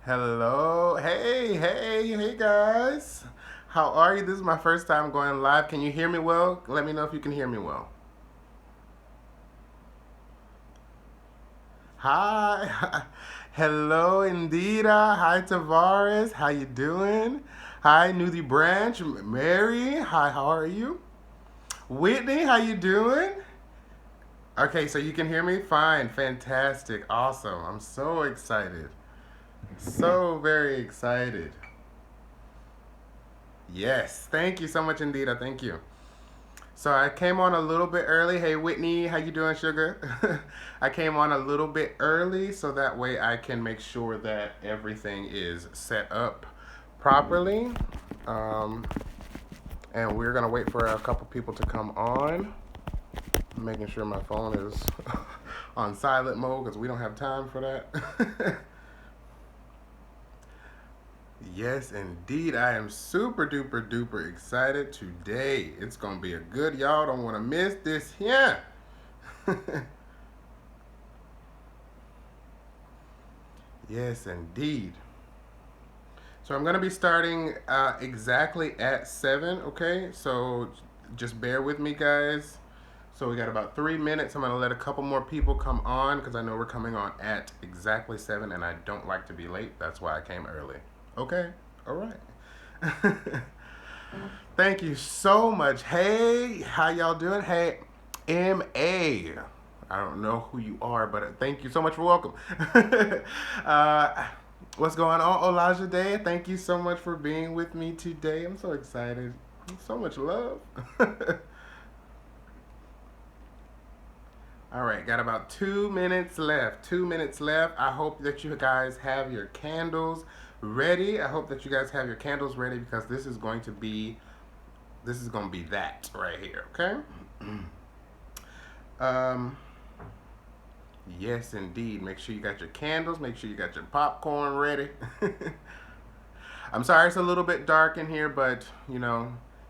Hello. Hey guys. How are you? This is my first time going live. Can you hear me well? Let me know if you can hear me well. Hi. Hello, Indira. Hi, Tavares. How you doing? Hi, Newsy Branch. Mary. Hi, how are you? Whitney, how you doing? Okay, so you can hear me? Fine. Fantastic. Awesome. I'm so excited. So very excited. Yes. Thank you so much, Indira. Thank you. So I came on a little bit early. Hey Whitney, how you doing, sugar? I came on a little bit early so that way I can make sure that everything is set up properly. Um, and we're gonna wait for a couple people to come on. I'm making sure my phone is on silent mode because we don't have time for that. Yes, indeed. I am super duper duper excited today. It's gonna be a good. Y'all don't want to miss this here. Yes, indeed. So I'm going to be starting exactly at 7, okay? So just bear with me, guys. So we got about 3 minutes. I'm going to let a couple more people come on because I know we're coming on at exactly 7 and I don't like to be late. That's why I came early. Okay? All right. Thank you so much. Hey, how y'all doing? Hey, M.A. I don't know who you are, but thank you so much for welcome. uh, what's going on, Olaja Day? Thank you so much for being with me today. I'm so excited. So much love. All right, got about 2 minutes left. 2 minutes left. I hope that you guys have your candles ready. I hope that you guys have your candles ready because this is going to be that right here, okay? Um, yes, indeed. Make sure you got your candles. Make sure you got your popcorn ready. I'm sorry it's a little bit dark in here, but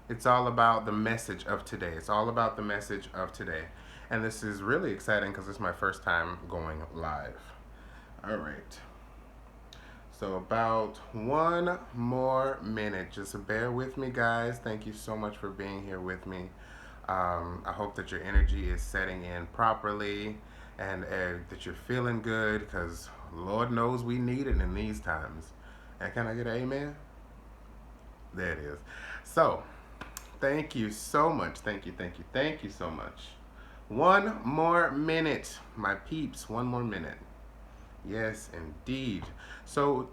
it's all about the message of today. It's all about the message of today. And this is really exciting because it's my first time going live. All right. So about one more minute. Just bear with me, guys. Thank you so much for being here with me. I hope that your energy is setting in properly and that you're feeling good because Lord knows we need it in these times. And can I get an amen? There it is. So, thank you so much. Thank you so much. One more minute, my peeps. One more minute. Yes, indeed. So,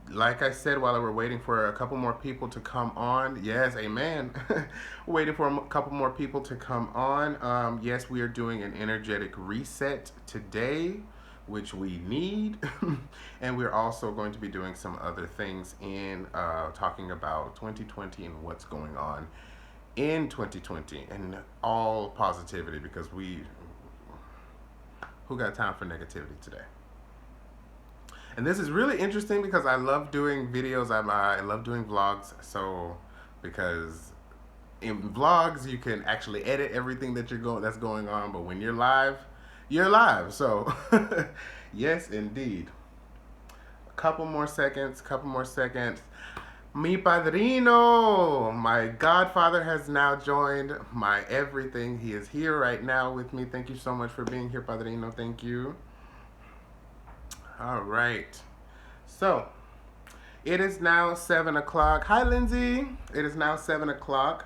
like I said, while we're waiting for a couple more people to come on, yes, amen. Waiting for a couple more people to come on. Yes, we are doing an energetic reset today, which we need. And we're also going to be doing some other things in talking about 2020 and what's going on in 2020 and all positivity because who got time for negativity today? And this is really interesting because I love doing videos. I love doing vlogs. So because in vlogs you can actually edit everything that's going on, but when you're live, you're live. So yes, indeed. A couple more seconds. Couple more seconds. Mi padrino, my godfather has now joined my everything. He is here right now with me. Thank you so much for being here, padrino. Thank you. All right. So, it is now 7 o'clock. Hi, Lindsay. It is now 7 o'clock.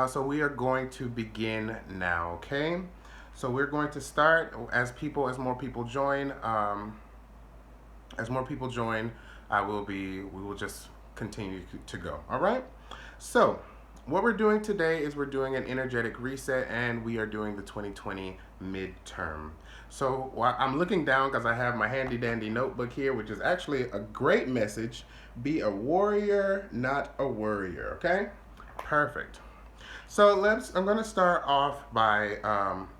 So, we are going to begin now, okay? So, we're going to start as more people join. As more people join, we will just continue to go, all right? So, what we're doing today is we're doing an energetic reset and we are doing the 2020 midterm. So while I'm looking down because I have my handy dandy notebook here, which is actually a great message. Be a warrior, not a worrier, okay? Perfect. So I'm going to start off by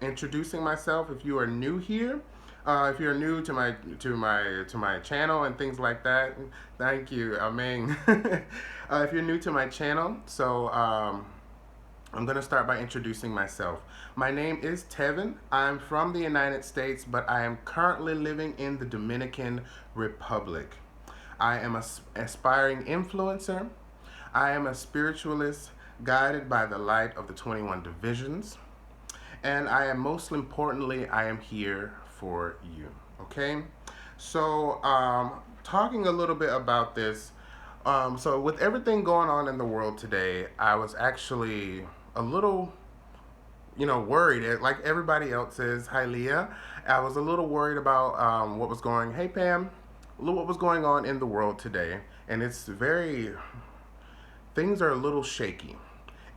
introducing myself. If you are new here, if you're new to my channel and things like that, thank you, Aming. If you're new to my channel, so I'm going to start by introducing myself. My name is Tevin. I'm from the United States, but I am currently living in the Dominican Republic. I am an aspiring influencer. I am a spiritualist guided by the light of the 21 divisions. And I am, most importantly, I am here for you. Okay? So, talking a little bit about this. So, with everything going on in the world today, I was actually a little, worried. Like everybody else is. Hi, Leah. I was a little worried about what was going. Hey, Pam. What was going on in the world today, and it's very. Things are a little shaky.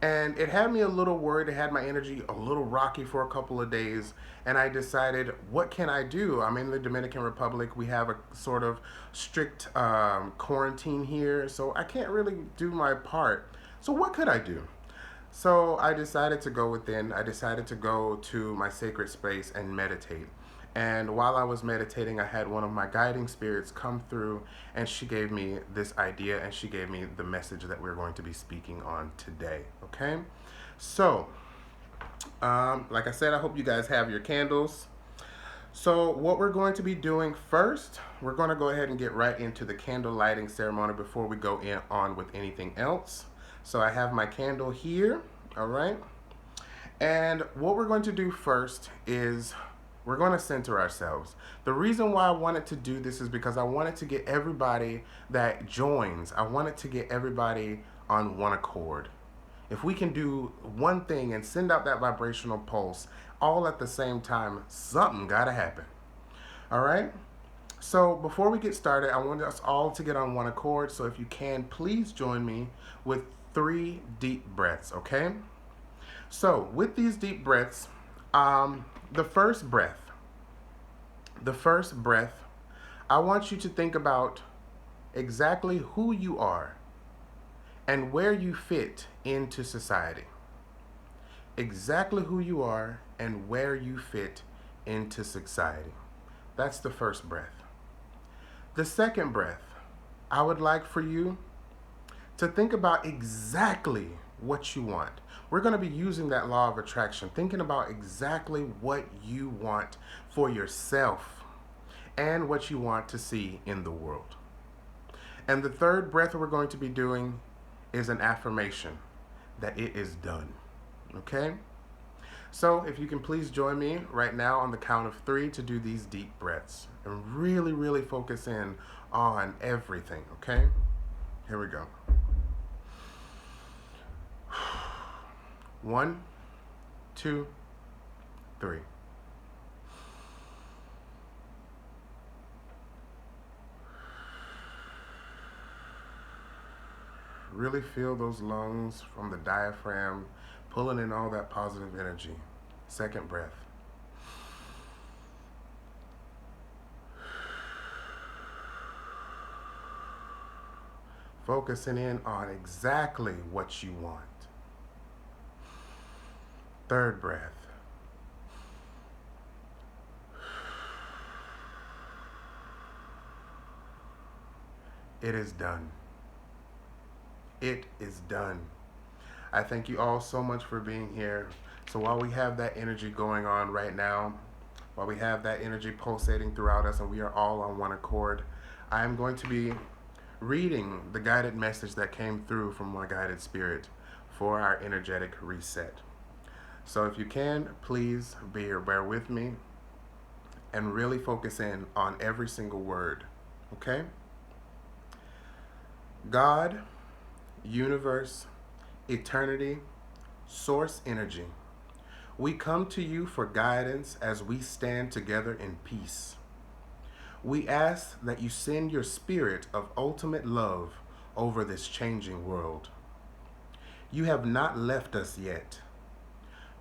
And it had me a little worried. It had my energy a little rocky for a couple of days. And I decided, what can I do? I'm in the Dominican Republic. We have a sort of strict quarantine here. So I can't really do my part. So what could I do? So I decided to go within. I decided to go to my sacred space and meditate. And while I was meditating, I had one of my guiding spirits come through, and she gave me this idea, and she gave me the message that we're going to be speaking on today. Okay? So, like I said, I hope you guys have your candles. So, what we're going to be doing first, we're going to go ahead and get right into the candle lighting ceremony before we go on with anything else. So, I have my candle here. All right? And what we're going to do first is we're going to center ourselves. The reason why I wanted to do this is because I wanted to get everybody that joins, I wanted to get everybody on one accord. If we can do one thing and send out that vibrational pulse all at the same time, something got to happen. All right? So before we get started, I want us all to get on one accord. So if you can, please join me with 3 deep breaths, okay? So with these deep breaths, the first breath, I want you to think about exactly who you are and where you fit into society. Exactly who you are and where you fit into society. That's the first breath. The second breath, I would like for you to think about exactly what you want. We're going to be using that law of attraction, thinking about exactly what you want for yourself and what you want to see in the world. And the third breath we're going to be doing is an affirmation that it is done. Okay? So if you can please join me right now on the count of 3 to do these deep breaths and really, really focus in on everything. Okay? Here we go. 1, 2, 3. Really feel those lungs from the diaphragm pulling in all that positive energy. Second breath. Focusing in on exactly what you want. Third breath. It is done. It is done. I thank you all so much for being here. So while we have that energy going on right now, while we have that energy pulsating throughout us and we are all on one accord, I am going to be reading the guided message that came through from my guided spirit for our energetic reset. So if you can, please bear with me and really focus in on every single word, okay? God, universe, eternity, source energy, we come to you for guidance as we stand together in peace. We ask that you send your spirit of ultimate love over this changing world. You have not left us yet.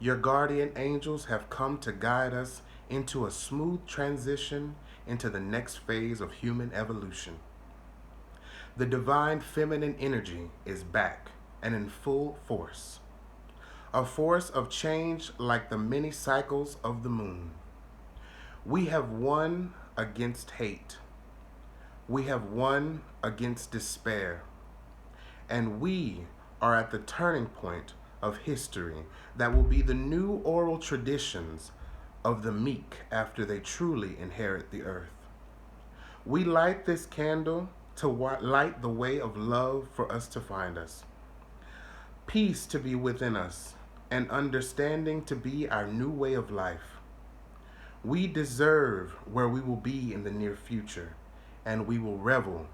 Your guardian angels have come to guide us into a smooth transition into the next phase of human evolution. The divine feminine energy is back and in full force. A force of change like the many cycles of the moon. We have won against hate. We have won against despair. And we are at the turning point of history that will be the new oral traditions of the meek after they truly inherit the earth. We light this candle to light the way of love for us to find us, peace to be within us, and understanding to be our new way of life. We deserve where we will be in the near future, and we will revel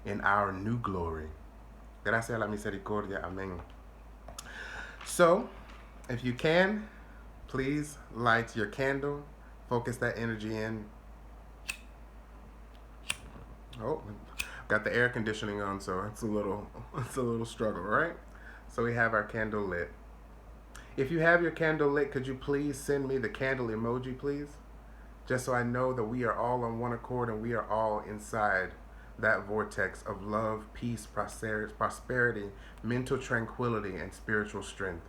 in our new glory. Gracias a la misericordia. Amén. So, if you can, please light your candle. Focus that energy in. Oh, got the air conditioning on, so it's a little struggle, right? So we have our candle lit. If you have your candle lit, could you please send me the candle emoji, please? Just so I know that we are all on one accord and we are all inside that vortex of love, peace, prosperity, mental tranquility, and spiritual strength.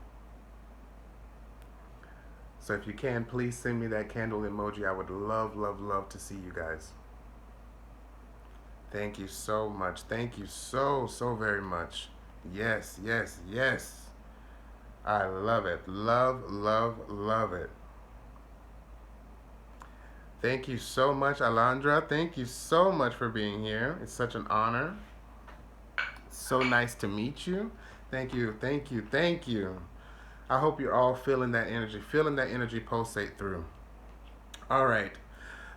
So if you can, please send me that candle emoji. I would love, love, love to see you guys. Thank you so much. Thank you so, so very much. Yes, yes, yes. I love it. Love, love, love it. Thank you so much, Alondra. Thank you so much for being here. It's such an honor. It's so nice to meet you. Thank you, thank you, thank you. I hope you're all feeling that energy pulsate through. All right.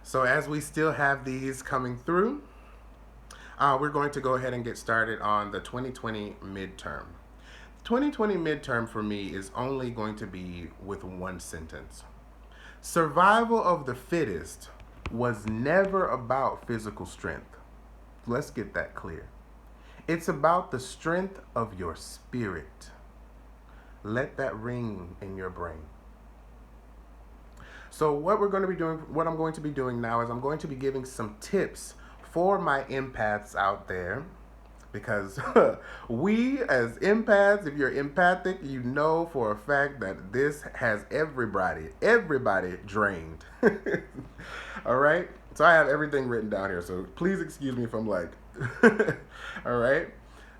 So as we still have these coming through, we're going to go ahead and get started on the 2020 midterm. 2020 midterm for me is only going to be with one sentence. Survival of the fittest was never about physical strength. Let's get that clear. It's about the strength of your spirit. Let that ring in your brain. So what I'm going to be doing now is I'm going to be giving some tips for my empaths out there, because we as empaths, if you're empathic, you know for a fact that this has everybody drained. All right? So I have everything written down here, so please excuse me if I'm like, all right?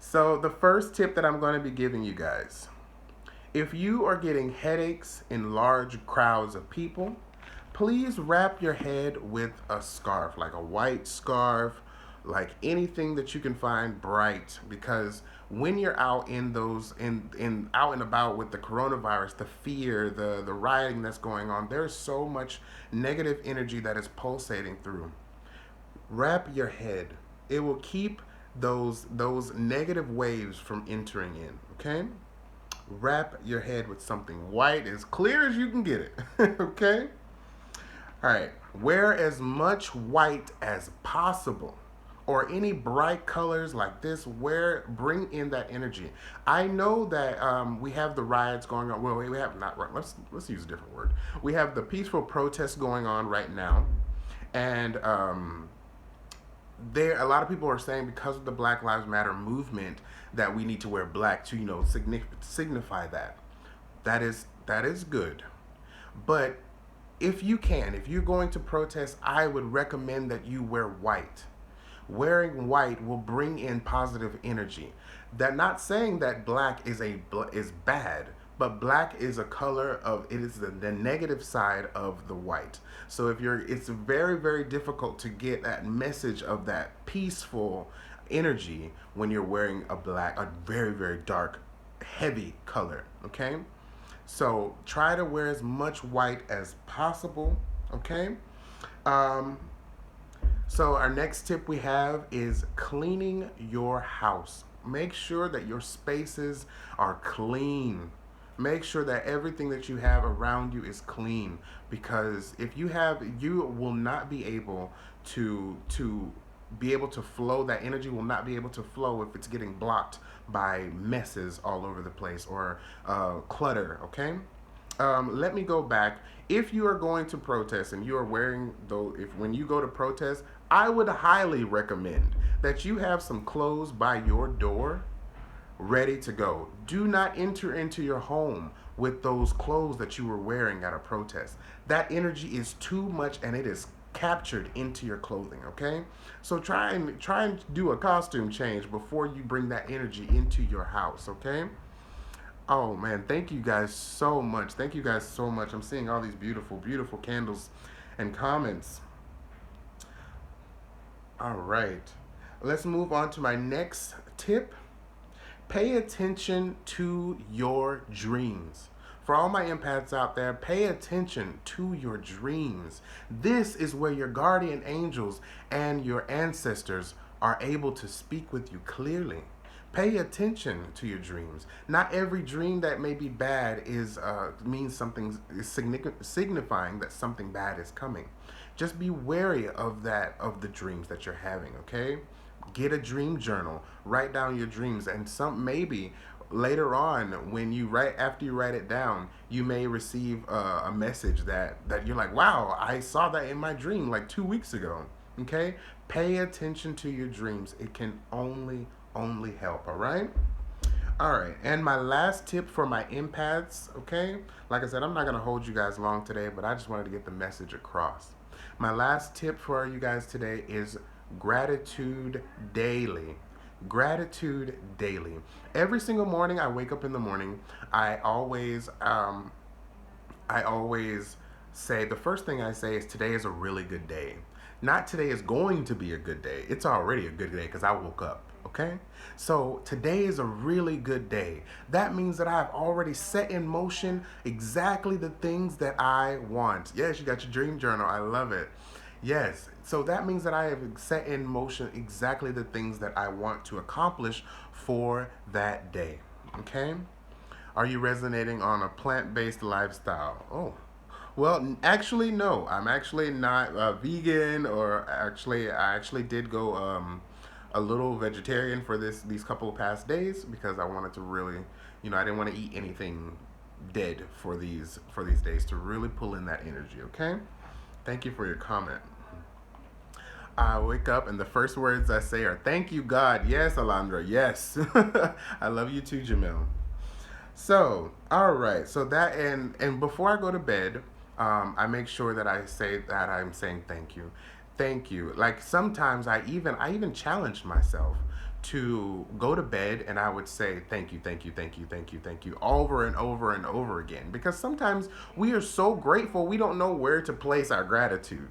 So the first tip that I'm going to be giving you guys, if you are getting headaches in large crowds of people, please wrap your head with a scarf, like a white scarf, like anything that you can find bright, because when you're out in those out and about with the coronavirus, the fear, the rioting that's going on, there's so much negative energy that is pulsating through. Wrap your head. It will keep those negative waves from entering in, okay? Wrap your head with something white, as clear as you can get it. Okay? All right. Wear as much white as possible, or any bright colors like this. Bring in that energy. I know that we have the riots going on. Well, we have not. Let's use a different word. We have the peaceful protests going on right now, and a lot of people are saying, because of the Black Lives Matter movement, that we need to wear black to signify that. That is good. But if you're going to protest, I would recommend that you wear white. Wearing white will bring in positive energy. That, not saying that black is bad, but black is a color it is the negative side of the white. So it's very, very difficult to get that message of that peaceful energy when you're wearing a very, very dark, heavy color, okay? So try to wear as much white as possible, okay? So our next tip we have is cleaning your house. Make sure that your spaces are clean. Make sure that everything that you have around you is clean, because you will not be able to flow. That energy will not be able to flow if it's getting blocked by messes all over the place, or clutter, okay? Let me go back. If you are going to protest and you are when you go to protest, I would highly recommend that you have some clothes by your door ready to go. Do not enter into your home with those clothes that you were wearing at a protest. That energy is too much, and it is captured into your clothing, okay? So try and do a costume change before you bring that energy into your house, okay? Oh man, thank you guys so much. Thank you guys so much. I'm seeing all these beautiful, beautiful candles and comments. All right. Let's move on to my next tip. Pay attention to your dreams. For all my empaths out there, pay attention to your dreams. This is where your guardian angels and your ancestors are able to speak with you clearly. Pay attention to your dreams. Not every dream that may be bad is means something is signifying that something bad is coming. Just be wary of the dreams that you're having. Okay, get a dream journal, write down your dreams, and some maybe later on when you write after you write it down, you may receive a message that you're like, wow, I saw that in my dream like 2 weeks ago. Okay, pay attention to your dreams. It can only help. All right. All right, and my last tip for my empaths, okay? Like I said, I'm not going to hold you guys long today, but I just wanted to get the message across. My last tip for you guys today is gratitude daily. Gratitude daily. Every single morning I wake up in the morning, I always say, the first thing I say is today is a really good day. Not today is going to be a good day. It's already a good day because I woke up. Okay? So today is a really good day. That means that I have already set in motion exactly the things that I want. Yes, you got your dream journal. I love it. Yes. So that means that I have set in motion exactly the things that I want to accomplish for that day. Okay? Are you resonating on a plant-based lifestyle? Oh, well, actually, no. I'm actually not vegan, or I actually did go a little vegetarian for these couple of past days because I wanted to really, I didn't want to eat anything dead for these days to really pull in that energy. Okay. Thank you for your comment. I wake up and the first words I say are "Thank you, God." Yes, Alondra. Yes. I love you too, Jamil. So, all right. So that and before I go to bed, I make sure that I say that I'm saying thank you, thank you. Like sometimes I even challenged myself to go to bed and I would say thank you, thank you, thank you, thank you, thank you over and over and over again because sometimes we are so grateful we don't know where to place our gratitude.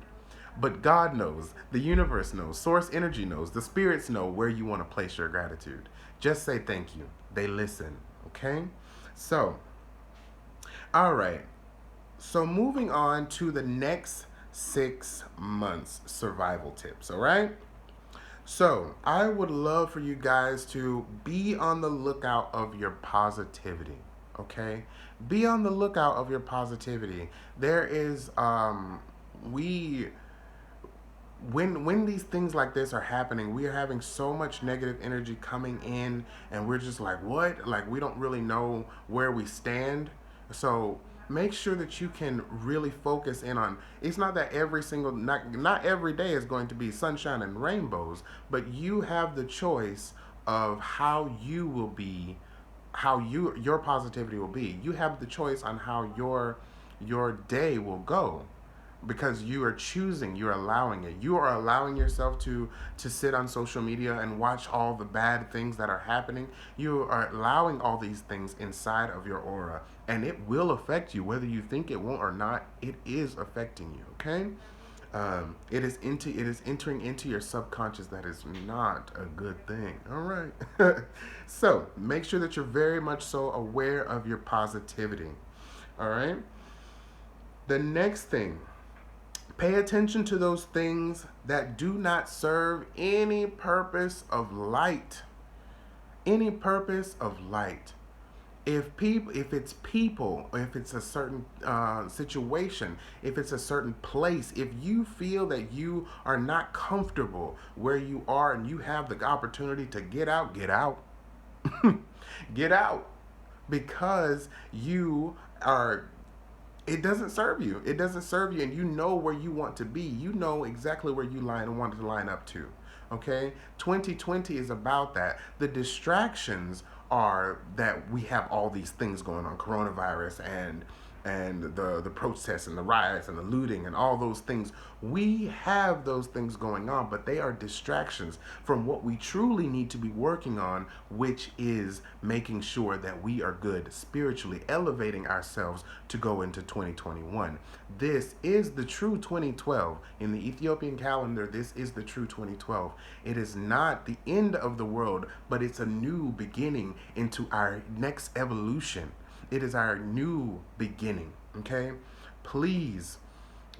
But God knows, the universe knows, source energy knows, the spirits know where you want to place your gratitude. Just say thank you. They listen, okay? So, all right. So, moving on to the next 6 months survival tips, all right? So, I would love for you guys to be on the lookout of your positivity, okay? Be on the lookout of your positivity. There is, we when these things like this are happening, we are having so much negative energy coming in, and we're just like, what? Like we don't really know where we stand. So make sure that you can really focus in on. It's not that not every day is going to be sunshine and rainbows, but you have the choice of how you will be, how your positivity will be. You have the choice on how your day will go because you are choosing, you're allowing it. You are allowing yourself to sit on social media and watch all the bad things that are happening. You are allowing all these things inside of your aura, and it will affect you whether you think it won't or not. It is affecting you. Okay. It is entering into your subconscious. That is not a good thing. All right. So make sure that you're very much so aware of your positivity. All right. The next thing, pay attention to those things that do not serve any purpose of light. Any purpose of light. If it's people, if it's a certain situation, if it's a certain place, if you feel that you are not comfortable where you are and you have the opportunity to get out, get out. Get out because you are, it doesn't serve you. It doesn't serve you, and you know where you want to be. You know exactly where you want to line up to. Okay? 2020 is about that. The distractions are that we have all these things going on, coronavirus and the protests and the riots and the looting and all those things. We have those things going on, but they are distractions from what we truly need to be working on, which is making sure that we are good spiritually, elevating ourselves to go into 2021. This is the true 2012. In the Ethiopian calendar, this is the true 2012. It is not the end of the world, but it's a new beginning into our next evolution. It is our new beginning, okay? Please,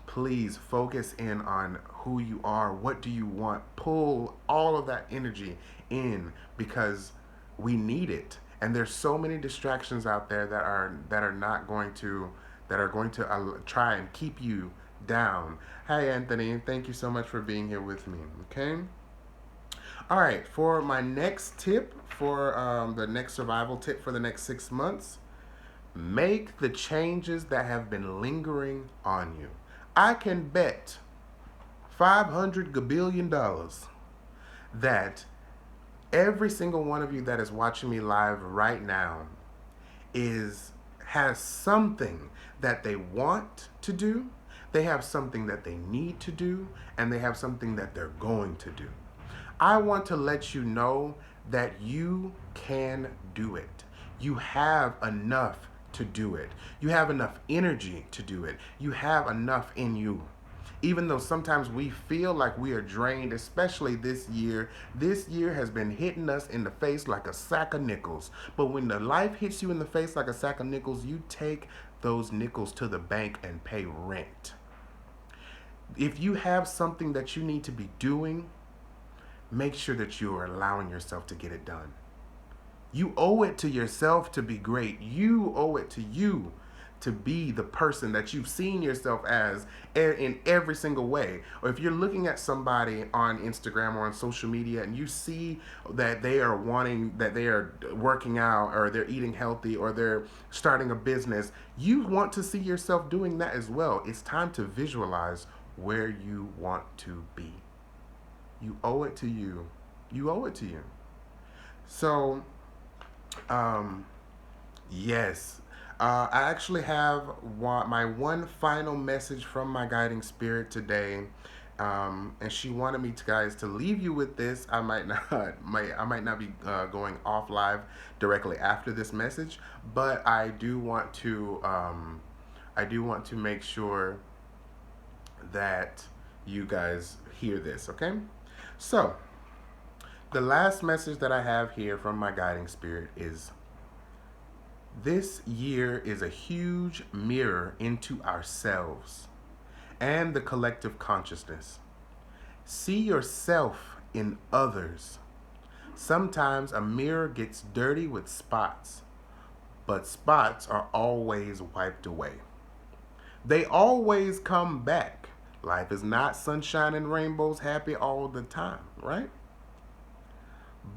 please focus in on who you are. What do you want? Pull all of that energy in, because we need it. And there's so many distractions out there that are not going to that are going to try and keep you down. Hi, Anthony. Thank you so much for being here with me. Okay. All right. For my next tip, for the next survival tip for the next 6 months, make the changes that have been lingering on you. I can bet $500 that every single one of you that is watching me live right now is has something that they want to do, they have something that they need to do, and they have something that they're going to do. I want to let you know that you can do it. You have enough to do it. You have enough energy to do it. You have enough in you. Even though sometimes we feel like we are drained, especially this year has been hitting us in the face like a sack of nickels. But when the life hits you in the face like a sack of nickels, you take those nickels to the bank and pay rent. If you have something that you need to be doing, make sure that you are allowing yourself to get it done. You owe it to yourself to be great. You owe it to you to be the person that you've seen yourself as in every single way. Or if you're looking at somebody on Instagram or on social media and you see that they are working out, or they're eating healthy, or they're starting a business, you want to see yourself doing that as well. It's time to visualize where you want to be. You owe it to you. You owe it to you. So, yes. I actually have my one final message from my guiding spirit today, and she wanted me to, guys, to leave you with this. I might not, I might not be going off live directly after this message, but I do want to make sure that you guys hear this. Okay, so the last message that I have here from my guiding spirit is: this year is a huge mirror into ourselves and the collective consciousness. See yourself in others. Sometimes a mirror gets dirty with spots, but spots are always wiped away. They always come back. Life is not sunshine and rainbows happy all the time, right?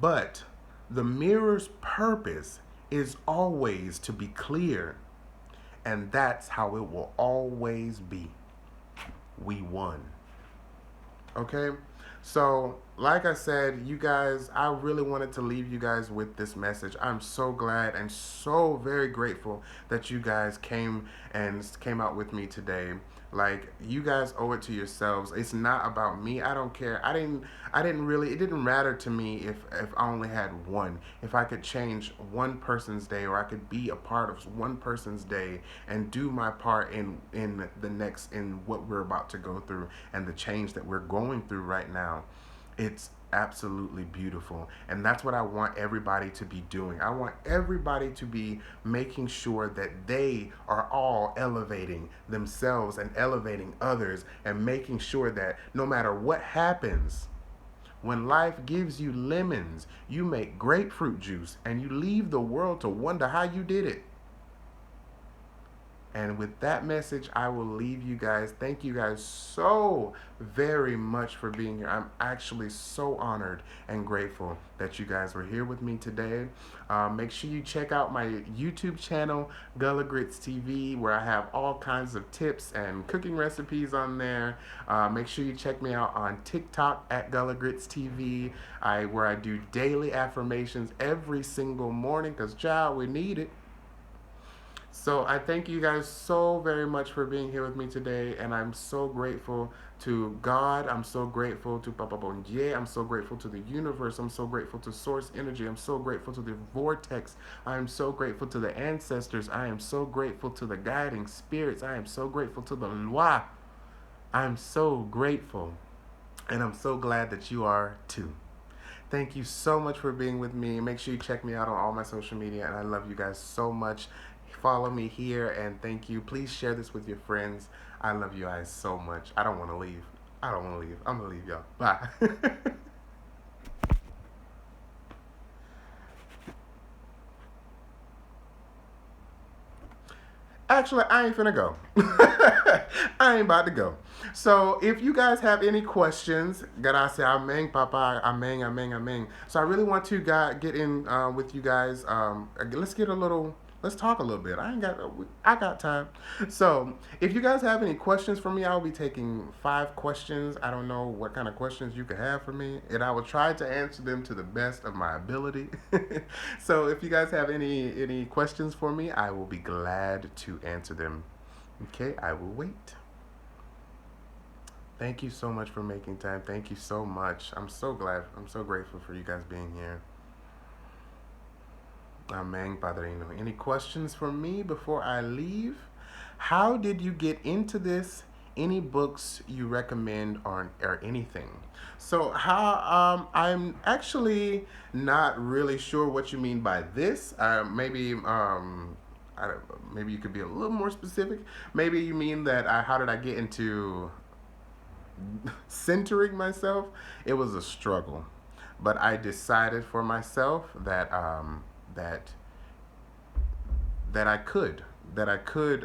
But the mirror's purpose is always to be clear, and that's how it will always be. We won. Okay? So, like I said, you guys, I really wanted to leave you guys with this message. I'm so glad and so very grateful that you guys came out with me today. Like, you guys owe it to yourselves. It's not about me. I don't care. It didn't matter to me if I only had one. If I could change one person's day, or I could be a part of one person's day and do my part in what we're about to go through and the change that we're going through right now. It's absolutely beautiful, and that's what I want everybody to be doing. I want everybody to be making sure that they are all elevating themselves and elevating others, and making sure that no matter what happens, when life gives you lemons, you make grapefruit juice and you leave the world to wonder how you did it. And with that message, I will leave you guys. Thank you guys so very much for being here. I'm actually so honored and grateful that you guys were here with me today. Make sure you check out my YouTube channel, Gullah Grits TV, where I have all kinds of tips and cooking recipes on there. Make sure you check me out on TikTok at Gullah Grits TV, where I do daily affirmations every single morning, because, child, we need it. So I thank you guys so very much for being here with me today, and I'm so grateful to God. I'm so grateful to Papa Bonje. I'm so grateful to the universe. I'm so grateful to Source Energy. I'm so grateful to the Vortex. I am so grateful to the ancestors. I am so grateful to the guiding spirits. I am so grateful to the Loi. I'm so grateful, and I'm so glad that you are too. Thank you so much for being with me. Make sure you check me out on all my social media, and I love you guys so much. Follow me here, and thank you. Please share this with your friends. I love you guys so much. I don't want to leave. I don't want to leave. I'm going to leave y'all. Bye. Actually, I ain't finna go. I ain't about to go. So, if you guys have any questions, gracias, amén, papa, amén, amén, amén. So, I really want to get in with you guys. Let's get a little. Let's talk a little bit. I got time. So, if you guys have any questions for me, I'll be taking 5 questions. I don't know what kind of questions you could have for me, and I will try to answer them to the best of my ability. So, if you guys have any questions for me, I will be glad to answer them. Okay, I will wait. Thank you so much for making time. Thank you so much. I'm so glad. I'm so grateful for you guys being here. Amén, Padrino. Any questions for me before I leave? How did you get into this? Any books you recommend or anything? So how I'm actually not really sure what you mean by this. Maybe you could be a little more specific. Maybe you mean that how did I get into centering myself? It was a struggle, but I decided for myself that that I could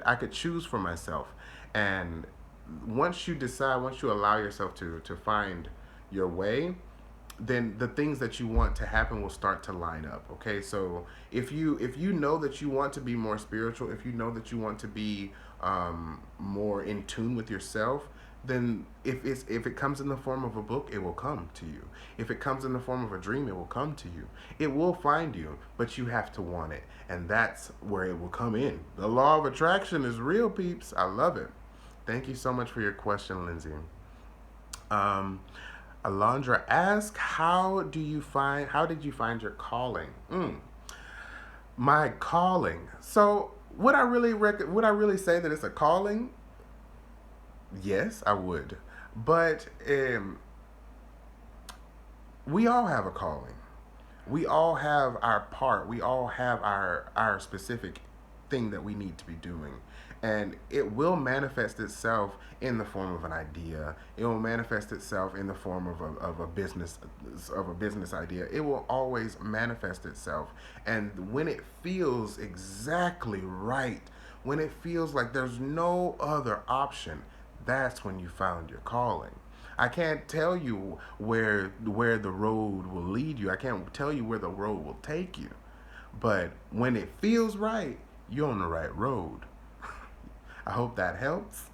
I could choose for myself. And once you allow yourself to find your way, then the things that you want to happen will start to line up. Okay, so if you know that you want to be more spiritual, if you know that you want to be more in tune with yourself, then if it comes in the form of a book, it will come to you. If it comes in the form of a dream, it will come to you. It will find you, but you have to want it, and that's where it will come in. The law of attraction is real, peeps. I love it. Thank you so much for your question, Lindsay. Um, Alondra asks, how did you find your calling? My calling. So would I really say that it's a calling? Yes, I would. But we all have a calling. We all have our part. We all have our specific thing that we need to be doing. And it will manifest itself in the form of an idea. It will manifest itself in the form of a business idea. It will always manifest itself. And when it feels exactly right, when it feels like there's no other option, that's when you found your calling. I can't tell you where the road will lead you. I can't tell you where the road will take you. But when it feels right, you're on the right road. I hope that helps.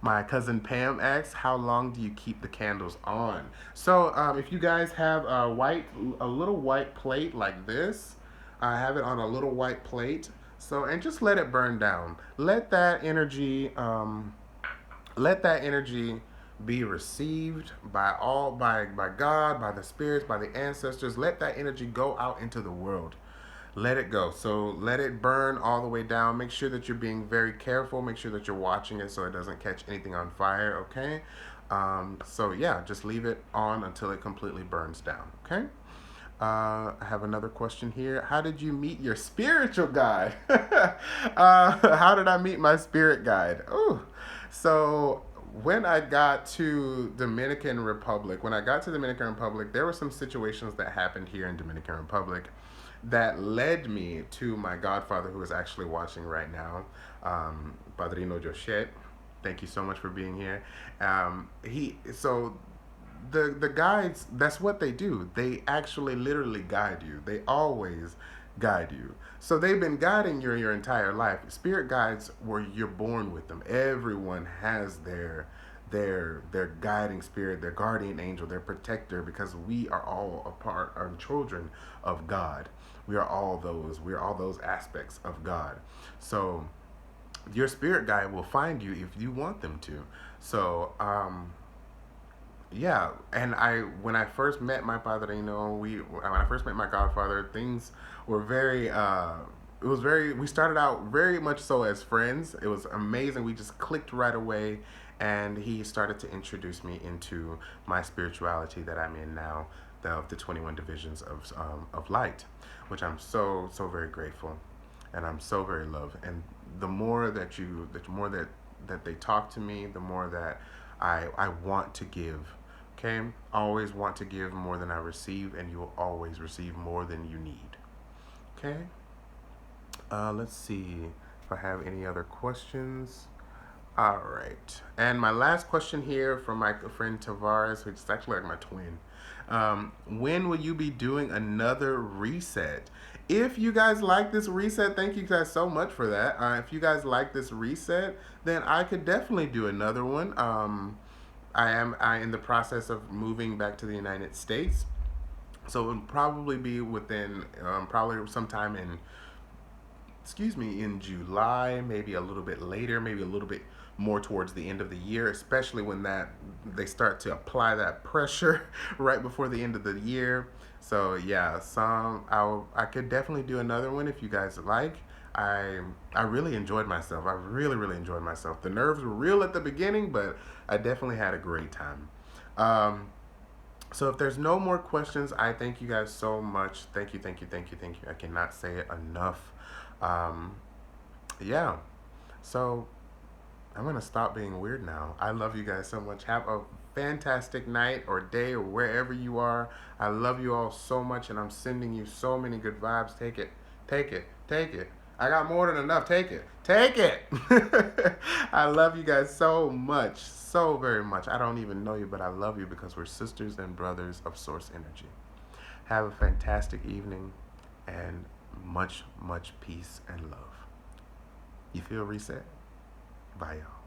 My cousin Pam asks, "How long do you keep the candles on?" So, if you guys have a little white plate like this, I have it on a little white plate. So, and just let it burn down. Let that energy be received by God, by the spirits, by the ancestors. Let that energy go out into the world. Let it go. So let it burn all the way down. Make sure that you're being very careful. Make sure that you're watching it so it doesn't catch anything on fire. Okay. So yeah, just leave it on until it completely burns down. Okay. I have another question here. How did you meet your spiritual guide? How did I meet my spirit guide? Oh, so when I got to Dominican Republic, there were some situations that happened here in Dominican Republic that led me to my godfather, who is actually watching right now, Padrino Joshet. Thank you so much for being here. He so the guides, that's what they do. They actually literally guide you. They always guide you. So they've been guiding you your entire life. Spirit guides, where you're born with them. Everyone has their guiding spirit, their guardian angel, their protector, because we are all a part, are children of God. We are all those. We are all those aspects of God. So your spirit guide will find you if you want them to. So yeah, and I when I first met my father, when I first met my godfather, things were very it was very we started out very much so as friends. It was amazing. We just clicked right away, and he started to introduce me into my spirituality that I'm in now, the 21 divisions of light, which I'm so very grateful, and I'm so very loved. And the more that they talk to me, the more that I want to give. Okay, I always want to give more than I receive, and you will always receive more than you need. Okay, let's see if I have any other questions. All right, and my last question here from my friend Tavares, which is actually like my twin. When will you be doing another reset? If you guys like this reset, thank you guys so much for that. If you guys like this reset, then I could definitely do another one. I in the process of moving back to the United States, so it would probably be within probably sometime in in July, maybe a little bit later, maybe a little bit more towards the end of the year, especially when that they start to apply that pressure right before the end of the year. So yeah, I could definitely do another one if you guys like. I really enjoyed myself. I really enjoyed myself. The nerves were real at the beginning, but I definitely had a great time. So if there's no more questions, I thank you guys so much. Thank you. I cannot say it enough. Um, yeah. So I'm gonna stop being weird now. I love you guys so much. Have a fantastic night or day or wherever you are. I love you all so much, and I'm sending you so many good vibes. Take it, take it, take it. I got more than enough. Take it, take it. I love you guys so much, so very much. I don't even know you, but I love you because we're sisters and brothers of Source Energy. Have a fantastic evening, and much peace and love. You feel reset? Bye, y'all.